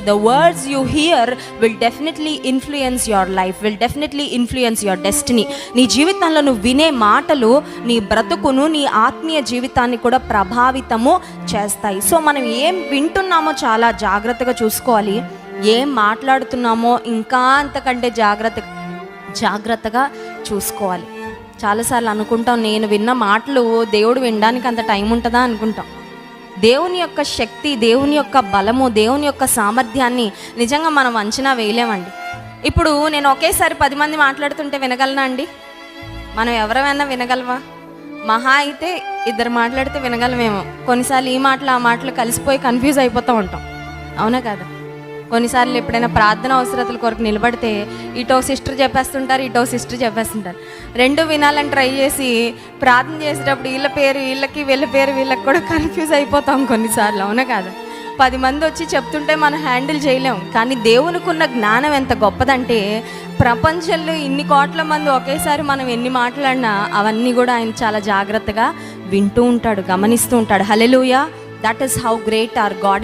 The words you hear will definitely influence your life, will definitely influence your destiny. నీ జీవితంలో నువ్వు వినే మాటలు నీ బ్రతుకును, నీ ఆత్మీయ జీవితాన్ని కూడా ప్రభావితము చేస్తాయి. సో మనం ఏం వింటున్నామో చాలా జాగ్రత్తగా చూసుకోవాలి. ఏం మాట్లాడుతున్నామో ఇంకా అంతకంటే జాగ్రత్తగా చూసుకోవాలి. చాలాసార్లు అనుకుంటాం, నేను విన్న మాటలు దేవుడు వినడానికి అంత టైం ఉంటుందా అనుకుంటాం. దేవుని యొక్క శక్తి, దేవుని యొక్క బలము, దేవుని యొక్క సామర్థ్యాన్ని నిజంగా మనం అంచనా వేయలేమండి. ఇప్పుడు నేను ఒకేసారి 10 మంది మాట్లాడుతుంటే వినగలనా అండి? మనం ఎవరైనా వినగలవా? మహా అయితే 2 మాట్లాడితే వినగలమేమో. కొన్నిసార్లు ఈ మాటలు ఆ మాటలు కలిసిపోయి కన్ఫ్యూజ్ అయిపోతూ ఉంటాం, అవునా కదా? కొన్నిసార్లు ఎప్పుడైనా ప్రార్థన అవసరతల కొరకు నిలబడితే ఇటో సిస్టర్ చెప్పేస్తుంటారు, ఇటో సిస్టర్ చెప్పేస్తుంటారు. 2 వినాలని ట్రై చేసి ప్రార్థన చేసేటప్పుడు వీళ్ళ పేరు వీళ్ళకి, వీళ్ళ పేరు వీళ్ళకి కూడా కన్ఫ్యూజ్ అయిపోతాం కొన్నిసార్లు, అవునా కాదు? 10 మంది వచ్చి చెప్తుంటే మనం హ్యాండిల్ చేయలేం. కానీ దేవునికి ఉన్న జ్ఞానం ఎంత గొప్పదంటే, ప్రపంచంలో ఇన్ని కోట్ల మంది ఒకేసారి మనం ఎన్ని మాట్లాడినా అవన్నీ కూడా ఆయన చాలా జాగ్రత్తగా వింటూ ఉంటాడు, గమనిస్తూ ఉంటాడు. Hallelujah! That is how great our God.